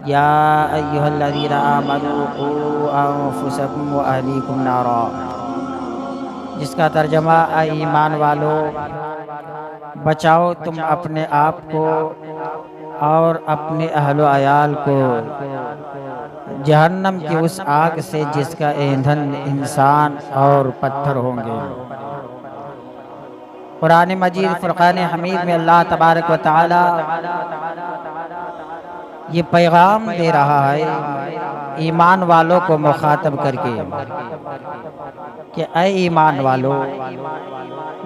या अय्युहल्लज़ीना आमनू क़ू अन्फुसकुम व अहलीकुम नारा, जिसका तर्जमा ईमान वालो बचाओ तुम अपने आप को और अपने अहलो अयाल को जहन्नम की उस आग से जिसका ईंधन इंसान और पत्थर होंगे। कुरान मजीद फुरक़ान हमीद में अल्लाह तबारक व तआला ये पैगाम दे रहा है ईमान वालों को मुखातब करके कि ऐ ईमान वालों,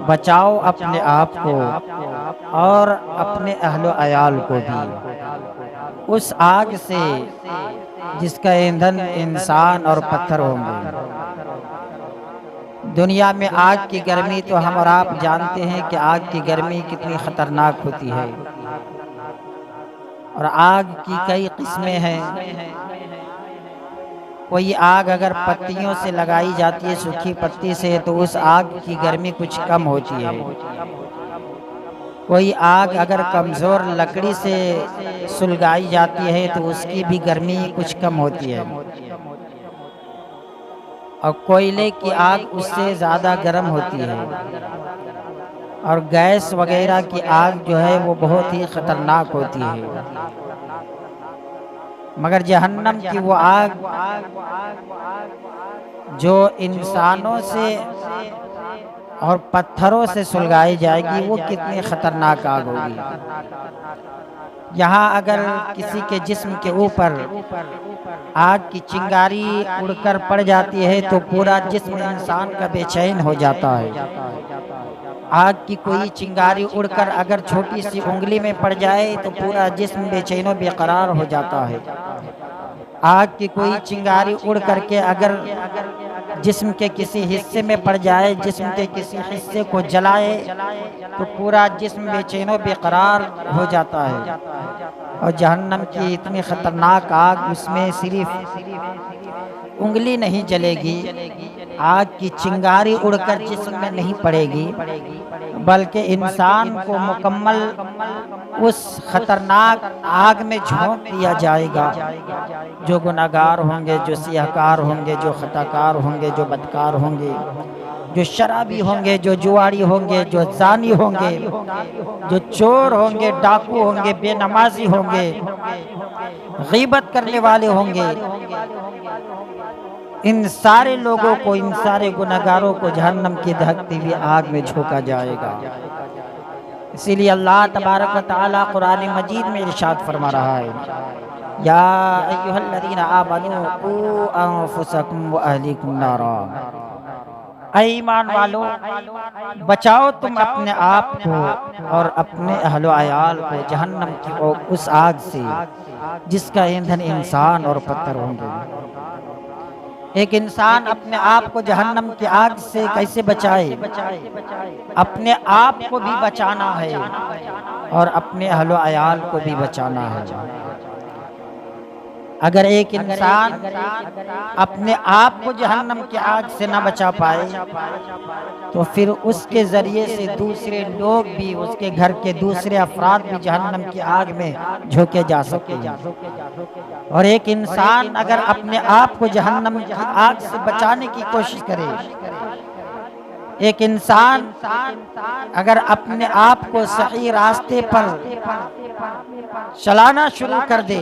बचाओ अपने आप को और अपने अहलो अयाल को भी उस आग से जिसका ईंधन इंसान और पत्थर होंगे। दुनिया में आग की गर्मी तो हम और आप जानते हैं कि आग की गर्मी कितनी ख़तरनाक होती है, और आग की कई किस्में हैं। कोई आग अगर पत्तियों से लगाई जाती है, सूखी पत्ती से, तो उस आग की गर्मी कुछ कम होती है। कोई आग अगर कमज़ोर लकड़ी से सुलगाई जाती है तो उसकी भी गर्मी कुछ कम होती है, और कोयले की आग उससे ज़्यादा गर्म होती है, और गैस वगैरह की आग जो है वो बहुत ही ख़तरनाक होती है। मगर जहन्नम की वो आग जो इंसानों से और पत्थरों से सुलगाई जाएगी, वो कितनी ख़तरनाक आग होगी। यहाँ अगर किसी के जिस्म के ऊपर आग की चिंगारी उड़कर पड़ जाती है तो पूरा जिस्म इंसान का बेचैन हो जाता है। आग की कोई चिंगारी उड़कर अगर छोटी सी उंगली में पड़ जाए तो पूरा जिस्म बेचैन बेकरार हो जाता है। आग की कोई चिंगारी उड़ करके अगर जिस्म के किसी हिस्से में पड़ जाए, जिस्म के किसी हिस्से को जलाए, तो पूरा जिस्म बेचैन बेकरार हो जाता है। और जहन्नम की इतनी ख़तरनाक आग, उसमें सिर्फ उंगली नहीं जलेगी, आग की चिंगारी उड़कर जिस्म में नहीं पड़ेगी, बल्कि इंसान को मुकम्मल उस ख़तरनाक आग में झोंक दिया जाएगा। जो गुनाहगार होंगे, जो सियाहकार होंगे, जो खताकार होंगे, जो बदकार होंगे, जो शराबी होंगे, जो जुआरी होंगे, जो जानी होंगे, जो चोर होंगे, डाकू होंगे, बेनमाजी होंगे, गीबत करने वाले होंगे, इन सारे लोगों को, इन सारे गुनाहगारों को जहन्नम की दहकती हुई आग में झोंका जाएगा। इसीलिए अल्लाह तबारक व तआला कुरान मजीद में इरशाद फरमा रहा है, या अय्युहल्लज़ीना आमनू क़ू अन्फुसकुम व अहलीकुम नारा, ऐ ईमान वालों, बचाओ तुम अपने आप को और अपने अहलो अयाल को जहन्नम की उस आग से जिसका ईंधन इंसान और पत्थर होंगे। एक इंसान अपने आप को जहन्नम की आग से कैसे बचाए? अपने आप को भी बचाना है और अपने अहलो अयाल को भी बचाना है। अगर एक इंसान अपने आप को जहन्नम की आग से न बचा पाए तो फिर उसके ज़रिए से दूसरे लोग भी, उसके घर के दूसरे अफराद भी जहन्नम की आग में झोंके जा सकते हैं। और एक इंसान अगर अपने आप को जहन्नम की आग से बचाने की कोशिश करे, एक इंसान अगर अपने आप को सही रास्ते पर चलाना शुरू कर दे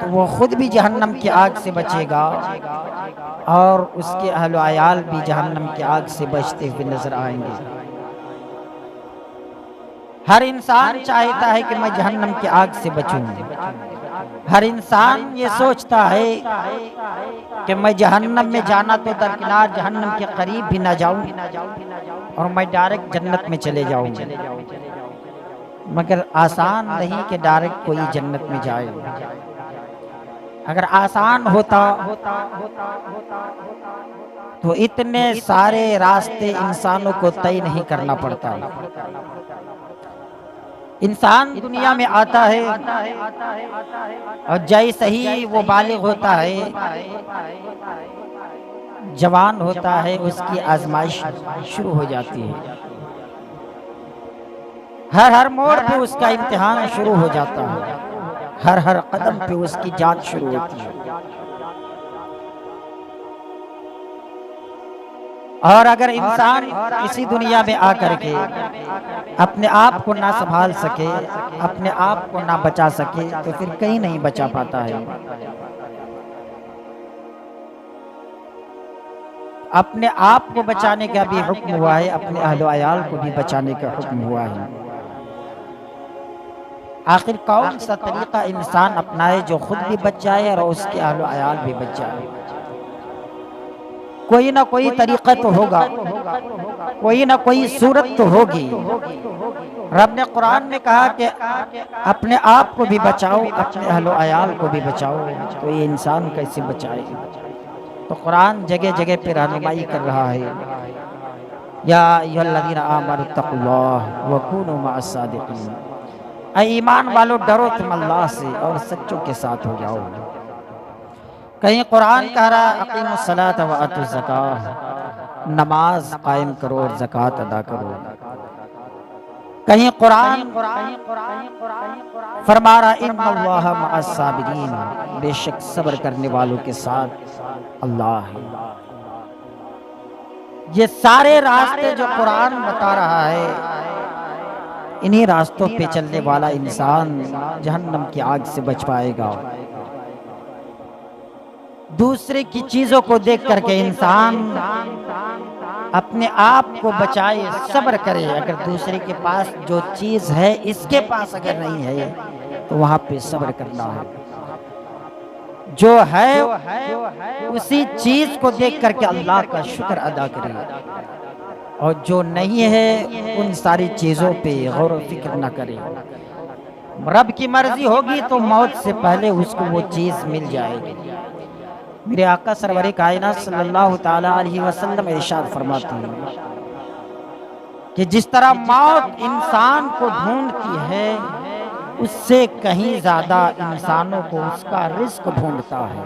तो वो खुद भी जहन्नम की आग से बचेगा और उसके अहलो अयाल भी जहन्नम की आग से बचते हुए नजर आएंगे। हर इंसान चाहता है कि मैं जहन्नम की आग से बचूं। हर इंसान ये सोचता है कि मैं जहन्नम में जाना तो दरकिनार, जहन्नम के करीब भी ना जाऊं और मैं डायरेक्ट जन्नत में चले जाऊं। मगर आसान नहीं कि डायरेक्ट कोई जन्नत में जाए। अगर आसान होता तो इतने सारे रास्ते इंसानों को तय नहीं करना पड़ता। इंसान दुनिया में आता है और जैसे ही वो बालिग होता है, जवान होता है, उसकी आजमाइश शुरू हो जाती है। हर मोड़ पे उसका इम्तिहान शुरू हो जाता है। हर हर कदम पे उसकी जांच शुरू होती है। और अगर इंसान इसी दुनिया में आकर के अपने आप को ना संभाल सके, अपने आप को ना बचा सके, तो फिर कहीं नहीं बचा पाता है। अपने आप को बचाने का भी हुक्म हुआ है, अपने अहलो अयाल को भी बचाने का हुक्म हुआ है। आखिर कौन सा तरीका इंसान अपनाए जो खुद भी बच जाए और उसके अहलो अयाल भी बच जाए? कोई ना कोई तरीका तो होगा, कोई ना कोई सूरत तो होगी। रब ने कुरान में कहा कि अपने आप को भी बचाओ, अपने अहलो अयाल को भी बचाओ। तो ये इंसान कैसे बचाए? तो कुरान जगह जगह पे रहनुमाई कर रहा है। या अय्युहल्लज़ीना आमनु तक़ुल्लाह व कूनू मअस सादिक़ीन। ऐ ईमान वालों, डरो तुम अल्लाह से और सच्चों के साथ हो जाओ। कहीं कुरान कह रहा है अक़ीमुस्सलात व आतुज़ ज़कात, नमाज कायम करो और ज़कात अदा करो। कहीं कुरान फरमा रहा इन्नल्लाह मअस साबिरीन, बेशक सब्र करने वालों के साथ अल्लाह है। ये सारे रास्ते जो कुरान बता रहा है, इन्हीं रास्तों पे चलने वाला इंसान जहन्नम की आग से बच पाएगा। दूसरे की चीजों को देख करके इंसान अपने आप को बचाए, सब्र करे। अगर दूसरे के पास जो चीज है, इसके पास अगर नहीं है, तो वहां पे सब्र करना है। जो है उसी चीज को देख करके अल्लाह का शुक्र अदा करे, और जो नहीं है उन सारी चीजों पे गौर फिक्र न करे। रब की मर्जी होगी तो मौत से पहले उसको वो चीज मिल जाएगी। मेरे आका सरवर कायनात सल्लल्लाहु ताला अलैहि वसल्लम इरशाद फरमाते हैं कि जिस तरह मौत इंसान को ढूंढती है, उससे कहीं ज्यादा इंसानों को उसका रिस्क ढूंढता है।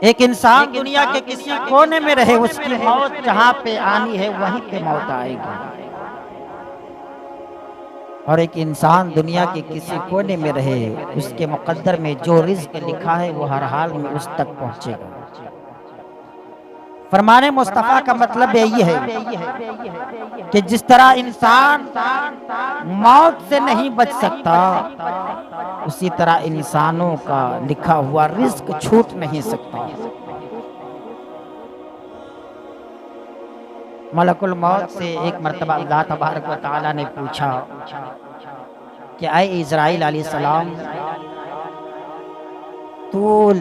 एक इंसान दुनिया के किसी कोने में रहे, उसकी मौत जहां पे आनी है वहीं पे मौत आएगी। और एक इंसान दुनिया के किसी कोने में रहे, उसके मुकद्दर में जो रिज़्क लिखा है वो हर हाल में उस तक पहुंचेगा। फरमाने मुस्तफ़ा का मतलब यही है कि जिस तरह इंसान मौत से नहीं बच सकता, उसी तरह इंसानों का लिखा हुआ रिज़्क छूट नहीं सकता। मलकुल मौत से एक मर्तबा अल्लाह तबारक व तआला ने पूछा कि ऐ इज़राइल अलैहिस्सलाम, तू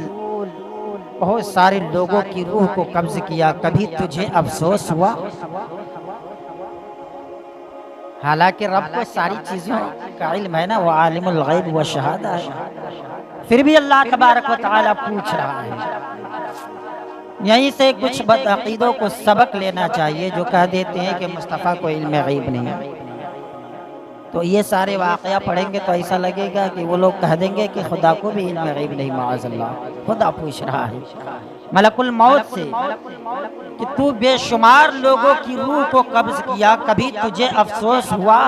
बहुत सारे लोगों की रूह को कब्ज़ किया, कभी तुझे अफसोस हुआ? हालांकि रब को सारी चीज़ों का इल्म है ना, वो आलिमुल गैब व शहादा है, फिर भी अल्लाह तबारक व तआला पूछ रहा है। यहीं से कुछ बदअक़ीदों को सबक लेना चाहिए जो कह देते हैं कि मुस्तफ़ा को इल्म गैब नहीं है। तो ये सारे वाक़या पढ़ेंगे तो ऐसा लगेगा कि वो लोग कह देंगे कि खुदा को भी इल्म गैब नहीं, माअज़ल्लाह। खुदा पूछ रहा है मलकुल मौत से कि तू बेशुमार लोगों की रूह को कब्ज़ किया, कभी तुझे अफसोस हुआ?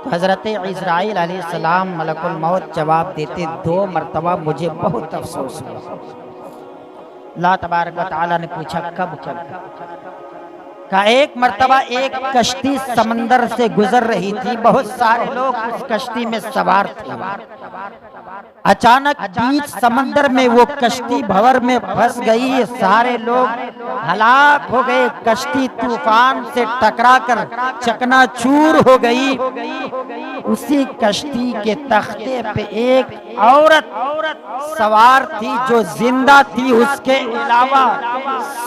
तो हज़रत इज़राइल अलैहिस्सलाम मलकुल मौत जवाब देते, 2 मरतबा मुझे बहुत अफसोस हुआ। अल्लाह तबारक व तआला ने पूछा कब? का एक मर्तबा एक कश्ती समंदर से गुजर रही थी, बहुत सारे लोग उस कश्ती में सवार थे। अचानक बीच समंदर में वो कश्ती भंवर में फंस गई, सारे लोग हलाक हो गए। कश्ती तूफान से टकराकर चकनाचूर हो गई। उसी कश्ती के तख्ते पे एक औरत सवार थी जो जिंदा थी, उसके अलावा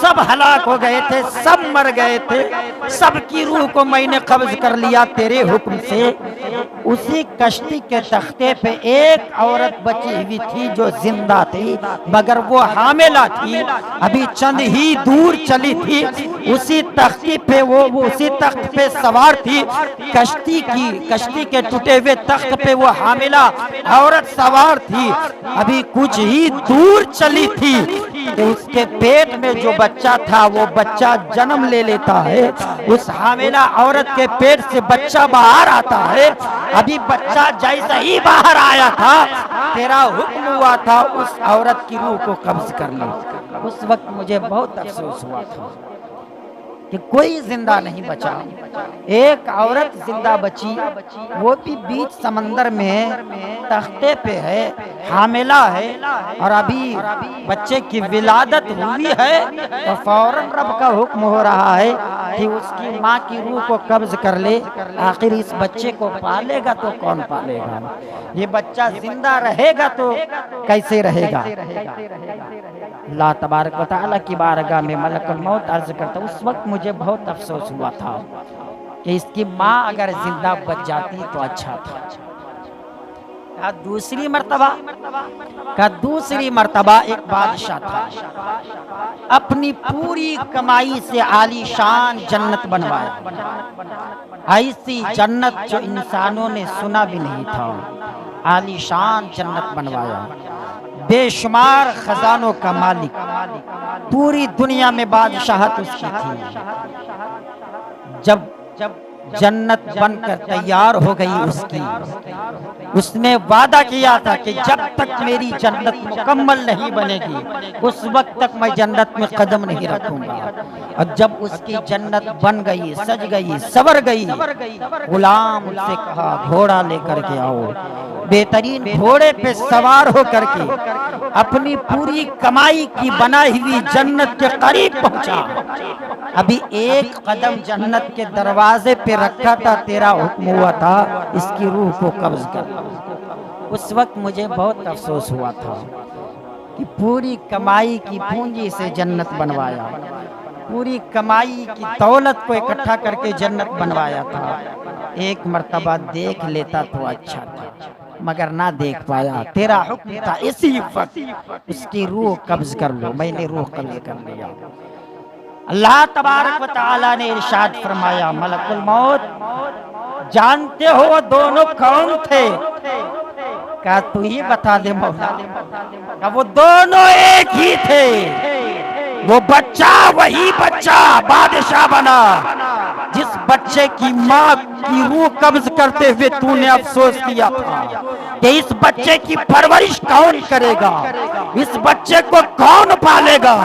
सब हलाक हो गए थे, सब मर गए थे। सबकी रूह को मैंने कब्ज कर लिया तेरे हुक्म से। उसी कश्ती के तख्ते पे एक औरत बची हुई थी जो जिंदा थी, मगर वो हामिला थी, अभी चंद ही दूर चली थी। उसी तख्ती पे वो उसी तख्त पे सवार थी। कश्ती के टूटे हुए तख्त पे वो हामिला औरत सवार थी, अभी कुछ ही दूर चली थी कि उसके पेट में जो बच्चा था वो बच्चा जन्म ले लेता है, उस हामिला औरत के पेट से बच्चा बाहर आता है। अभी बच्चा जैसा ही बाहर आया था, तेरा हुक्म हुआ था उस औरत की रूह को कब्ज कर लो। उस वक्त मुझे बहुत अफसोस हुआ था कि कोई जिंदा नहीं बचा। एक औरत जिंदा बची, वो भी बीच समंदर में तख्ते पे है, हामिला है, और अभी बच्चे की विलादत हुई है तो फौरन रब का हुक्म हो रहा है कि उसकी माँ की रूह को कब्ज कर ले। आखिर इस बच्चे को पालेगा तो कौन पालेगा? ये बच्चा जिंदा रहेगा तो कैसे रहेगा? अल्लाह तबारक व तआला की बारगाह में मलकुल मौत अर्ज करता, उस वक्त मुझे बहुत अफसोस हुआ था कि इसकी माँ अगर जिंदा बच जाती तो अच्छा था। दूसरी मर्तबा एक बादशाह था, अपनी पूरी कमाई से आलीशान जन्नत बनवाया। ऐसी जन्नत जो इंसानों ने सुना भी नहीं था। आलीशान जन्नत बनवाया, बेशुमार खजानों का मालिक, पूरी दुनिया में बादशाहत उसकी थी। जब जन्नत बनकर तैयार हो गई उसकी, उसने वादा किया था कि जब तक मेरी जन्नत मुकम्मल नहीं बनेगी उस वक्त तक मैं जन्नत में कदम नहीं रखूंगा। और जब उसकी जन्नत बन गई, सज गई, सवर गई, गुलाम से कहा घोड़ा लेकर के आओ। बेहतरीन घोड़े पे सवार होकर के अपनी पूरी कमाई की बनाई हुई जन्नत के करीब पहुंचा। अभी एक कदम जन्नत के दरवाजे पे रखा था, तेरा हुक्म हुआ था इसकी रूह को कब्ज कर। उस वक्त मुझे बहुत अफसोस हुआ था कि पूरी कमाई की पूंजी से जन्नत बनवाया, पूरी कमाई की दौलत को इकट्ठा करके जन्नत बनवाया था। एक मर्तबा देख लेता तो अच्छा था, मगर ना देख पाया। तेरा हुक्म था इसी वक्त उसकी रूह कब्ज कर लो, मैंने रूह कब्ज कर लिया। अल्लाह तबारक व तआला ने इरशाद फरमाया, मलकुल मौत जानते हो वो दोनों कौन थे? क्या तू ही बता दे मौला? क्या वो दोनों एक ही थे? वो बच्चा वही बच्चा बादशाह बना जिस बच्चे की माँ की रूह कब्ज करते हुए तूने अफसोस किया था कि इस बच्चे की परवरिश कौन करेगा, इस बच्चे को कौन पालेगा।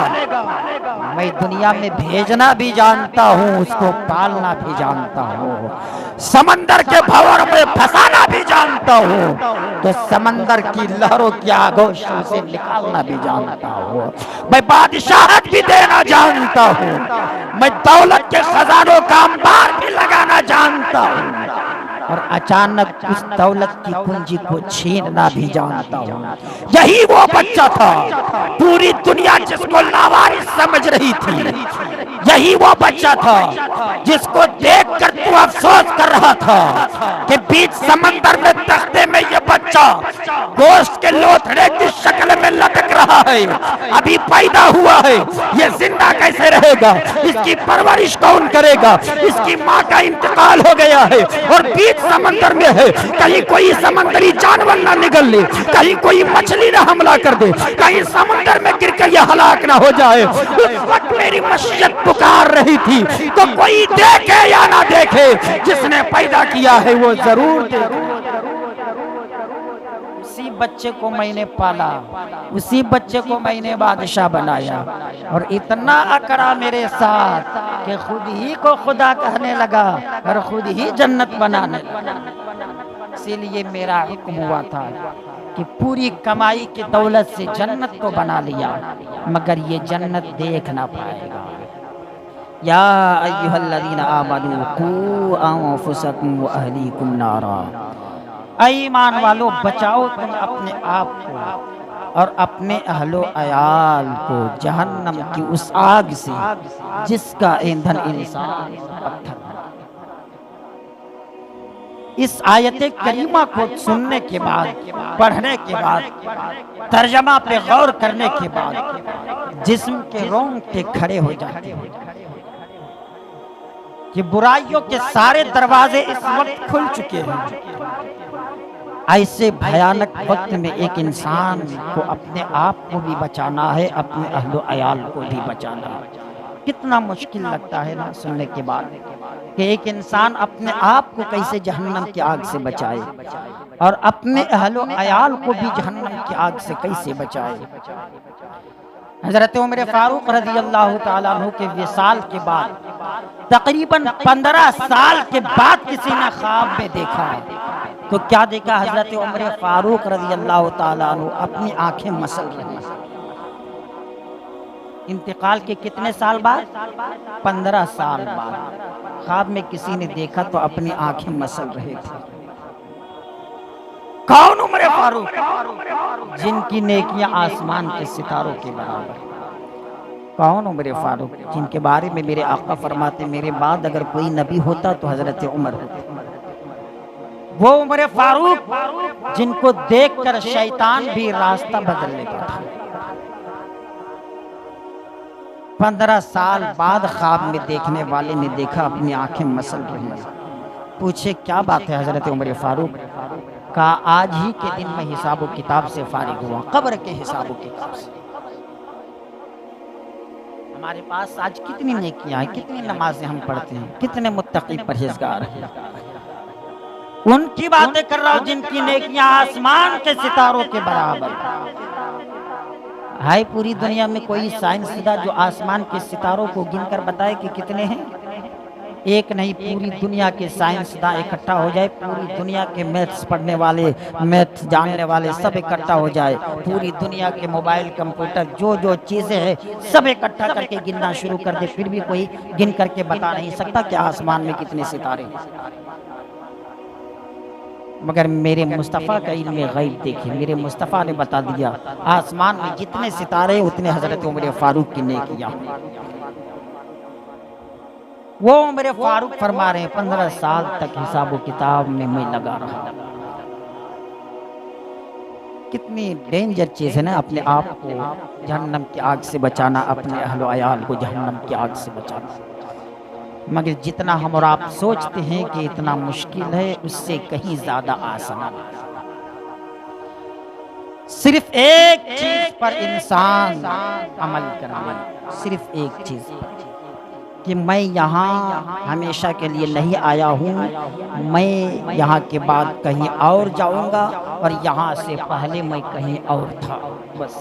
मैं दुनिया में भेजना भी जानता हूँ, उसको पालना भी जानता हूँ, समंदर के भंवर में फंसाना भी जानता हूँ, तो समंदर की लहरों की आगोश से निकालना भी जानता हूँ। मैं बादशाहत भी देना जानता हूँ, मैं दौलत के खजानों का अंबार भी लगाना जानता हूँ, और अचानक उस दौलत की कुंजी को छीनना भी जानता हूँ। यही वो बच्चा था पूरी दुनिया जिसको लावारिस समझ रही थी। यही वो बच्चा था जिसको देखकर तू अफसोस कर रहा था कि बीच समंदर में तख्ते में ये बच्चा गोश्त के लोथड़े की शक्ल में लटक रहा है, अभी पैदा हुआ है, ये जिंदा कैसे रहेगा, इसकी परवरिश कौन करेगा, इसकी माँ का इंतकाल हो गया है और बीच समंदर में है, कहीं कोई समंदरी जानवर ना निगल ले, कहीं कोई मछली ना हमला कर दे, कहीं समंदर में गिरकर यह हलाक ना हो जाए। उस वक्त मेरी मशीयत पुकार रही थी, तो कोई देखे या ना देखे, जिसने पैदा किया है वो जरूर देखे। उसी बच्चे को मैंने पाला, उसी बच्चे को मैंने बादशाह बनाया, और इतना अकरा मेरे साथ कि खुद ही को खुदा कहने लगा और खुद ही जन्नत बनाने लगा। इसीलिए मेरा हुक्म हुआ था कि पूरी कमाई की दौलत से जन्नत तो बना लिया, मगर ये जन्नत देख ना पाएगा। या अय्युहल्लज़ीना आमनू कू अंफुसकुम व अहलीकुम नारा, ईमान वालों बचाओ तुम अपने आप को और अपने अहलो अयाल को जहन्नम की उस आग से जिसका ईंधन इंसान पत्थर। इस आयत करीमा को सुनने के बाद, पढ़ने के बाद, तर्जमा पे गौर करने के बाद जिस्म के रोंगटे खड़े हो जाते हैं कि बुराइयों के सारे दरवाजे इस वक्त खुल चुके हैं। ऐसे भयानक वक्त में एक इंसान को अपने आप को भी बचाना है, अपने अहलो अयाल को भी बचाना है। कितना मुश्किल लगता है ना सुनने के बाद कि एक इंसान अपने आप को कैसे जहन्नम की आग से बचाए और अपने अहलो अयाल को भी जहन्नम की आग से कैसे बचाए। हजरत उमर फारूक रज़ी अल्लाह ताला अन्हु के विसाल के बाद तकरीबन 15 साल के बाद किसी ने ख्वाब में देखा तो क्या देखा? हजरत उमर फारूक रज़ी अल्लाह ताला अन्हु अपनी आंखें मसल रहे। इंतकाल के कितने साल बाद? 15 साल बाद ख्वाब में किसी ने देखा तो अपनी आंखें मसल रहे थे। कौन? उमर फारूक, जिनकी नेकियां आसमान के सितारों के बराबर। कौन? उमर फारूक, जिनके बारे में मेरे आका फरमाते मेरे बाद अगर कोई नबी होता तो हजरत उमर होते। वो उमर फारूक जिनको देखकर शैतान भी रास्ता बदल लेता था। 15 साल बाद ख्वाब में देखने वाले ने देखा अपनी आंखें मसल रही। पूछे क्या बात है हजरत उमर फारूक? का आज ही के दिन में हिसाब किताब से फारिग हुआ, कब्र के हिसाब किताब से। हमारे पास आज कितनी नेकियां हैं, कितनी नमाजें हम पढ़ते हैं, कितने मुत्तकी परहेजगार हैं। उनकी बातें कर रहा हूं जिनकी नेकियां आसमान के सितारों के बराबर है। पूरी दुनिया में कोई साइंसदान जो आसमान के सितारों को गिनकर बताए कि कितने हैं? एक नहीं, पूरी दुनिया के साइंसदान इकट्ठा हो जाए, पूरी दुनिया के मैथ्स पढ़ने वाले, मैथ जानने वाले सब इकट्ठा हो जाए, पूरी दुनिया के मोबाइल कंप्यूटर जो जो चीज़ें हैं सब इकट्ठा करके गिनना शुरू कर दे, फिर भी कोई गिन करके बता नहीं सकता कि आसमान में कितने सितारे हैं। मगर मेरे मुस्तफ़ा का इल्म गैब देखिए, मेरे मुस्तफ़ा ने बता दिया आसमान में जितने सितारे उतने हजरत उमर फारूक की नेकियां। वो उमर फारूक फरमा रहे हैं 15 साल तक हिसाब किताब में मैं लगा रहा। कितनी डेंजर चीज़ है ना अपने आप को जहन्नम की आग से बचाना, अपने अहलो अयाल को जहन्नम की आग से बचाना। मगर जितना हम और आप सोचते हैं कि इतना मुश्किल है, उससे कहीं ज़्यादा आसान। सिर्फ एक चीज पर इंसान अमल करना, सिर्फ एक चीज पर कि मैं यहाँ हमेशा के लिए नहीं आया हूँ, मैं यहाँ के बाद कहीं और जाऊँगा और यहाँ से पहले मैं कहीं और था। बस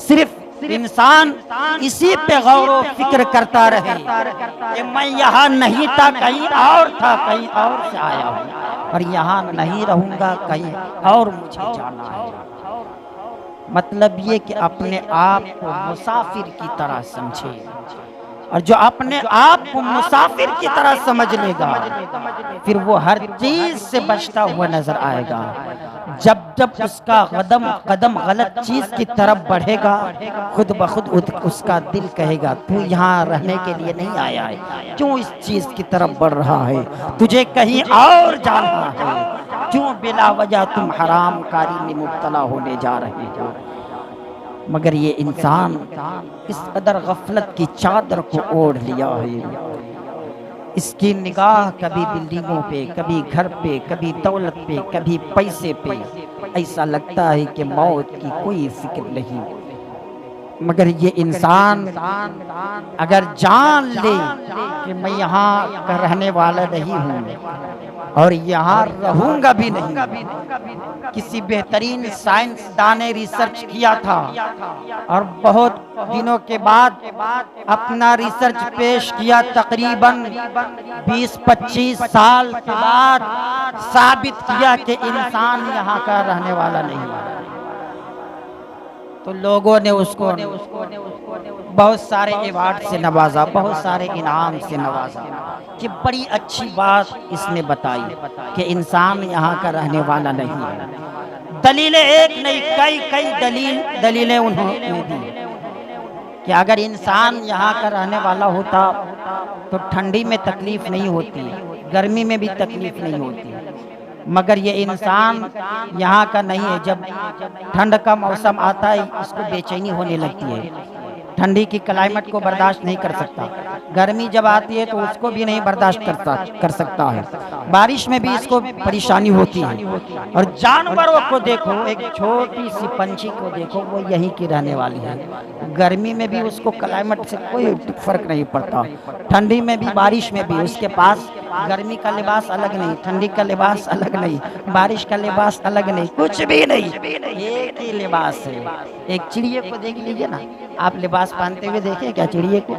सिर्फ इंसान इसी पे गौर व फिक्र करता रहे कि मैं यहाँ नहीं था, कहीं और था, कहीं और से आया हूँ और यहाँ नहीं रहूँगा, कहीं और मुझे जाना है। मतलब ये कि अपने आप को मुसाफिर की तरह समझे, और जो अपने आप को मुसाफिर की तरह समझ लेगा फिर वो हर चीज से बचता हुआ नजर आएगा। जब जब उसका कदम गलत चीज की तरफ बढ़ेगा, खुद ब खुद उसका दिल कहेगा तू यहाँ रहने के लिए नहीं आया है, क्यों इस चीज की तरफ बढ़ रहा है, तुझे कहीं और जाना है, क्यों बिला वजह तुम हराम कारी में मुब्तला होने जा रहे हो। मगर ये इंसान इस कदर गफलत की चादर को ओढ़ लिया है, इसकी निगाह कभी बिल्डिंगों पे, कभी घर पे, कभी दौलत पे, कभी पैसे पे, ऐसा लगता है कि मौत की कोई फिक्र नहीं। मगर ये इंसान अगर जान ले कि मैं यहाँ का रहने वाला नहीं हूँ और यहाँ रहूँगा भी नहीं, किसी बेहतरीन साइंसदान ने रिसर्च किया था और बहुत दिनों के बाद अपना रिसर्च पेश किया, तकरीबन 20-25 साल के बाद साबित किया कि इंसान यहाँ का रहने वाला नहीं है। तो लोगों ने उसको बहुत सारे अवार्ड से नवाजा, बहुत सारे इनाम से नवाजा कि बड़ी अच्छी बात इसने बताई कि इंसान यहाँ का रहने वाला नहीं है। दलीलें एक नहीं कई दलीलें उन्होंने दी कि अगर इंसान यहाँ का रहने वाला होता तो ठंडी में तकलीफ नहीं होती, गर्मी में भी तकलीफ नहीं होती। मगर ये इंसान यहाँ का नहीं है, जब ठंड का मौसम आता है इसको बेचैनी होने लगती है, ठंडी की क्लाइमेट को बर्दाश्त नहीं कर सकता, गर्मी जब आती है तो उसको भी नहीं बर्दाश्त कर सकता है, बारिश में भी इसको परेशानी होती है। और जानवरों को देखो, एक छोटी सी पंछी को देखो, वो यहीं की रहने वाली है, गर्मी में भी उसको क्लाइमेट से कोई फर्क नहीं पड़ता, ठंडी में भी बारिश में भी उसके पास गर्मी का लिबास अलग नहीं, ठंडी का लिबास अलग नहीं, बारिश का लिबास अलग नहीं, कुछ भी नहीं, एक ही लिबास है। एक चिड़िए को देख लीजिए ना, आप लिबास पहनते हुए देखे क्या चिड़िए को?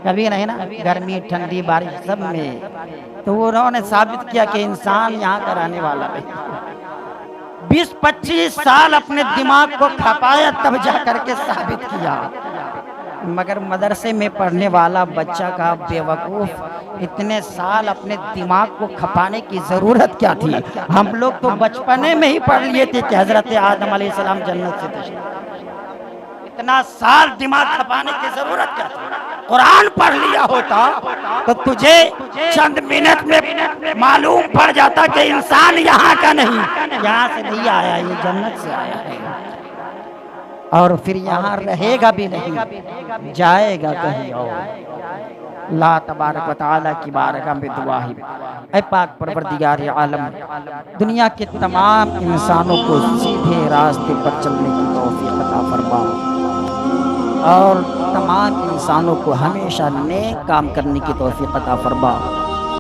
कभी नहीं ना, गर्मी ठंडी बारिश सब में। तो उन्होंने साबित किया कि इंसान यहाँ का रहने वाला नहीं। 20-25 साल अपने दिमाग को खपाया तब जा करके साबित किया। मगर मदरसे में पढ़ने वाला बच्चा का बेवकूफ़, इतने साल अपने दिमाग को खपाने की ज़रूरत क्या थी? हम लोग तो बचपने में ही पढ़ लिए थे कि हज़रत आदम अलैहिस्सलाम जन्नत से तशरीफ़, इतना साल दिमाग खपाने की ज़रूरत क्या थी? कुरान पढ़ लिया होता तो तुझे चंद मिनट में मालूम पड़ जाता कि इंसान यहाँ का नहीं, यहाँ से नहीं आया, ये जन्नत से आया है और फिर यहाँ रहेगा भी नहीं, जाएगा कहीं और। अल्लाह तबारक व तआला की बारगाह में दुआ है, ऐ पाक परवरदिगार आलम, दुनिया के तमाम इंसानों को सीधे रास्ते पर चलने की तौफीक अता फरमा और तमाम इंसानों को हमेशा नेक काम करने की तौफीक अता फरमा।